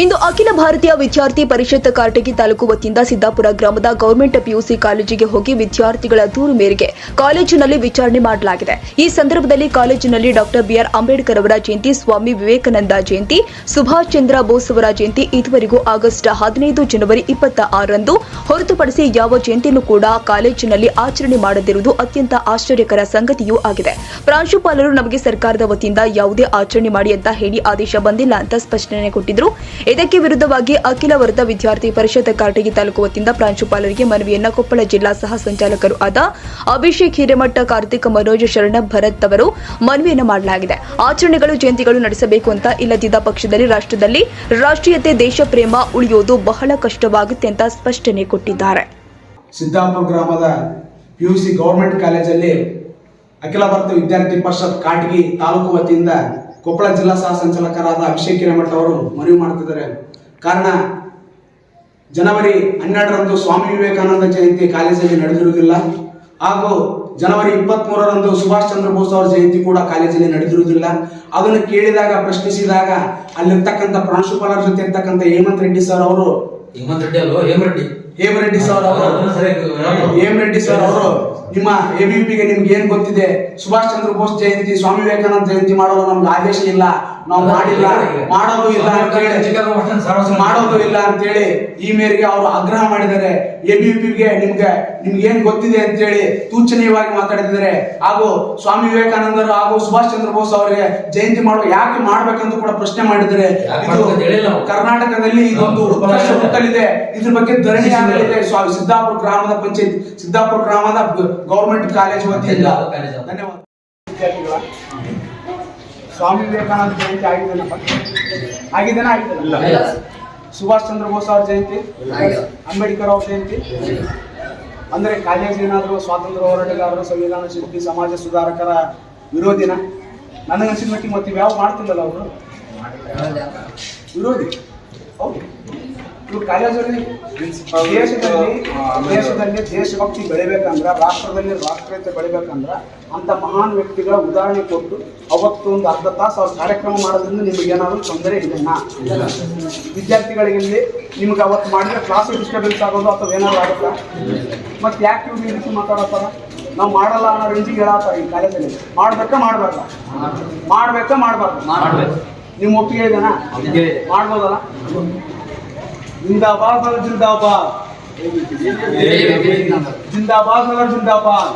ಇಂದು ಅಖಿಲ ಭಾರತೀಯ ವಿದ್ಯಾರ್ಥಿ ಪರಿಷತ್ ಕಾರಟಗಿ ತಾಲೂಕು ವತಿಯಿಂದ ಸಿದ್ದಾಪುರ ಗ್ರಾಮದ ಗೌರ್ಮೆಂಟ್ ಪಿಯುಸಿ ಕಾಲೇಜಿಗೆ ಹೋಗಿ ವಿದ್ಯಾರ್ಥಿಗಳ ದೂರು ಮೇರೆಗೆ ಕಾಲೇಜಿನಲ್ಲಿ ವಿಚಾರಣೆ ಮಾಡಲಾಗಿದೆ. ಈ ಸಂದರ್ಭದಲ್ಲಿ ಕಾಲೇಜಿನಲ್ಲಿ ಡಾಕ್ಟರ್ ಬಿಆರ್ ಅಂಬೇಡ್ಕರ್ ಅವರ ಜಯಂತಿ, ಸ್ವಾಮಿ ವಿವೇಕಾನಂದ ಜಯಂತಿ, ಸುಭಾಷ್ ಚಂದ್ರ ಬೋಸ್ ಅವರ ಜಯಂತಿ ಇದುವರೆಗೂ ಆಗಸ್ಟ್ 15 ಜನವರಿ 26ರಂದು ಹೊರತುಪಡಿಸಿ ಯಾವ ಜಯಂತಿಯನ್ನು ಕೂಡ ಕಾಲೇಜಿನಲ್ಲಿ ಆಚರಣೆ ಮಾಡದಿರುವುದು ಅತ್ಯಂತ ಆಶ್ಚರ್ಯಕರ ಸಂಗತಿಯೂ ಆಗಿದೆ. ಪ್ರಾಂಶುಪಾಲರು ನಮಗೆ ಸರ್ಕಾರದ ವತಿಯಿಂದ ಯಾವುದೇ ಆಚರಣೆ ಮಾಡಿ ಅಂತ ಹೇಳಿ ಆದೇಶ ಬಂದಿಲ್ಲ ಅಂತ ಸ್ಪಷ್ಟನೆ ಕೊಟ್ಟಿದ್ರು. ಇದಕ್ಕೆ ವಿರುದ್ಧವಾಗಿ ಅಖಿಲ ಭಾರತ ವಿದ್ಯಾರ್ಥಿ ಪರಿಷತ್ ಕಾರಟಗಿ ತಾಲೂಕು ವತಿಯಿಂದ ಪ್ರಾಂಶುಪಾಲರಿಗೆ ಮನವಿಯನ್ನ ಕೊಪ್ಪಳ ಜಿಲ್ಲಾ ಸಹ ಸಂಚಾಲಕರು ಆದ ಅಭಿಷೇಕ್ ಹಿರೇಮಠ, ಕಾರ್ತಿಕ್, ಮನೋಜ್, ಶರಣ, ಭರತ್ ಅವರು ಮನವಿಯನ್ನ ಮಾಡಲಾಗಿದೆ. ಆಚರಣೆಗಳು, ಜಯಂತಿಗಳು ನಡೆಸಬೇಕು ಅಂತ ಇಲ್ಲದಿದ್ದ ಪಕ್ಷದಲ್ಲಿ ರಾಷ್ಟ್ರದಲ್ಲಿ ರಾಷ್ಟ್ರೀಯತೆ, ದೇಶ ಪ್ರೇಮ ಉಳಿಯೋದು ಬಹಳ ಕಷ್ಟವಾಗುತ್ತೆ ಅಂತ ಸ್ಪಷ್ಟನೆ ಕೊಟ್ಟಿದ್ದಾರೆ. ಸಿದ್ದಾಪುರ ಗ್ರಾಮದ ಪಿಯುಸಿ ಗೌರ್ಮೆಂಟ್ ಕಾಲೇಜಲ್ಲಿ ಅಖಿಲ ಭಾರತ ವಿದ್ಯಾರ್ಥಿ ಪರಿಷತ್ ಕಾರಟಗಿ ತಾಲೂಕು ವತಿಯಿಂದ ಕೊಪ್ಪಳ ಜಿಲ್ಲಾ ಸಹ ಸಂಚಾಲಕರಾದ ಅಭಿಷೇಕ್ ಹಿರೇಮಠ ಅವರು ಮನವಿ ಮಾಡುತ್ತಿದ್ದಾರೆ. ಕಾರಣ, ಜನವರಿ 12ರಂದು ಸ್ವಾಮಿ ವಿವೇಕಾನಂದ ಜಯಂತಿ ಕಾಲೇಜಲ್ಲಿ ನಡೆದಿರುವುದಿಲ್ಲ ಹಾಗೂ ಜನವರಿ 23ರಂದು ಸುಭಾಷ್ ಚಂದ್ರ ಬೋಸ್ ಅವರ ಜಯಂತಿ ಕೂಡ ಕಾಲೇಜಲ್ಲಿ ನಡೆದಿರುವುದಿಲ್ಲ. ಅದನ್ನು ಕೇಳಿದಾಗ, ಪ್ರಶ್ನಿಸಿದಾಗ ಅಲ್ಲಿರ್ತಕ್ಕಂಥ ಪ್ರಾಂಶುಪಾಲರ ಜೊತೆ ಇರ್ತಕ್ಕಂಥ ಹೇಮಂತ್ ರೆಡ್ಡಿ ಸರ್ ಅವರು ನಿಮ್ಮ ಎಬಿವಿಪಿಗೆ ನಿಮ್ಗೆ ಏನ್ ಗೊತ್ತಿದೆ? ಸುಭಾಷ್ ಚಂದ್ರ ಬೋಸ್ ಜಯಂತಿ, ಸ್ವಾಮಿ ವಿವೇಕಾನಂದ ಜಯಂತಿ ಮಾಡಲು ನಮ್ಗೆ ಆದೇಶ ಇಲ್ಲ, ನಾವು ಮಾಡಿಲ್ಲ, ಮಾಡೋದು ಇಲ್ಲ ಅಂತೇಳಿ ಈ ಮೇರೆಗೆ ಅವರು ಆಗ್ರಹ ಮಾಡಿದ್ದಾರೆ. ಎಬಿವಿಪಿಗೆ ನಿಮ್ಗೆ ಏನ್ ಗೊತ್ತಿದೆ ಅಂತೇಳಿ ತೂಚನೀಯವಾಗಿ ಮಾತಾಡಿದ್ದಾರೆ. ಹಾಗೂ ಸ್ವಾಮಿ ವಿವೇಕಾನಂದರು ಹಾಗೂ ಸುಭಾಷ್ ಚಂದ್ರ ಬೋಸ್ ಅವರಿಗೆ ಜಯಂತಿ ಯಾಕೆ ಮಾಡ್ಬೇಕಂತ ಕೂಡ ಪ್ರಶ್ನೆ ಮಾಡಿದ್ದಾರೆ. ಕರ್ನಾಟಕದಲ್ಲಿ ಇದೊಂದು ಉತ್ಕರ್ಷ ಹುಟ್ಟಲಿದೆ. ಇದ್ರ ಬಗ್ಗೆ ಧರಣಿ ಆಗಲಿದೆ ಸಿದ್ದಾಪುರ ಗ್ರಾಮದ ಪಂಚಾಯತ್, ಸಿದ್ದಾಪುರ ಗ್ರಾಮದ ಗೌರ್ಮೆಂಟ್ ಕಾಲೇಜು ವತಿಯಿಂದ. ಧನ್ಯವಾದ. ಸ್ವಾಮಿ ವಿವೇಕಾನಂದ ಜಯಂತಿ ಆಗಿದ್ದೇನೆ ಸುಭಾಷ್ ಚಂದ್ರ ಬೋಸ್ ಅವ್ರ ಜಯಂತಿ, ಅಂಬೇಡ್ಕರ್ ಅವ್ರ ಜಯಂತಿ ಅಂದ್ರೆ ಕಾಲೇಜ್ ಏನಾದ್ರು ಸ್ವಾತಂತ್ರ್ಯ ಹೋರಾಟಗಾರರು, ಸಂವಿಧಾನ ಶಿಲ್ಪಿ, ಸಮಾಜ ಸುಧಾರಕರ ವಿರೋಧಿನ? ನನಗನ್ಸಿದ ಮಟ್ಟಿಗೆ ಮತ್ತೆ ಯಾವ ಮಾಡ್ತಿಲ್ಲಲ್ಲ ಅವರು ವಿರೋಧಿ. ಹೌದು, ಇವ್ರು ಕಾಲೇಜಲ್ಲಿ ದೇಶದಲ್ಲಿ ದೇಶಭಕ್ತಿ ಬೆಳಿಬೇಕಂದ್ರ, ರಾಷ್ಟ್ರದಲ್ಲಿ ರಾಷ್ಟ್ರೀಯತೆ ಬೆಳಿಬೇಕಂದ್ರ ಅಂತ ಮಹಾನ್ ವ್ಯಕ್ತಿಗಳ ಉದಾಹರಣೆ ಕೊಟ್ಟು ಅವತ್ತು ಒಂದು ಅರ್ಧ ತಾಸು ಅವ್ರ ಕಾರ್ಯಕ್ರಮ ಮಾಡೋದ್ರಿಂದ ನಿಮ್ಗೆ ಏನಾದ್ರು ತೊಂದರೆ ಇದೆನಾ? ವಿದ್ಯಾರ್ಥಿಗಳಿಗೆ ನಿಮ್ಗೆ ಅವತ್ತು ಮಾಡಿದ್ರೆ ಕ್ಲಾಸ್ ಡಿಸ್ಟರ್ಬೆನ್ಸ್ ಆಗೋದು ಅಥವಾ ಏನಾದ್ರು ಆಗುತ್ತಾ? ಮತ್ತೆ ಯಾಕೆ ಇವ್ರು ಈ ರೀತಿ ಮಾತಾಡತ್ತಾರ? ನಾವು ಮಾಡಲ್ಲ ಅನ್ನೋ ರೇಂಜಿಗೆ ಹೇಳತ್ತಾರ. ಈ ಕಾಲೇಜಲ್ಲಿ ಮಾಡ್ಬೇಕಾ ಮಾಡಬಾರ್ದು? ನಿಮ್ಮ ಒಪ್ಪಿಗೆ ಇದೆನಾ? ಮಾಡ್ಬೋದಲ್ಲ? जिंदाबाद और जिंदाबाद, जिंदाबाद और जिंदाबाद.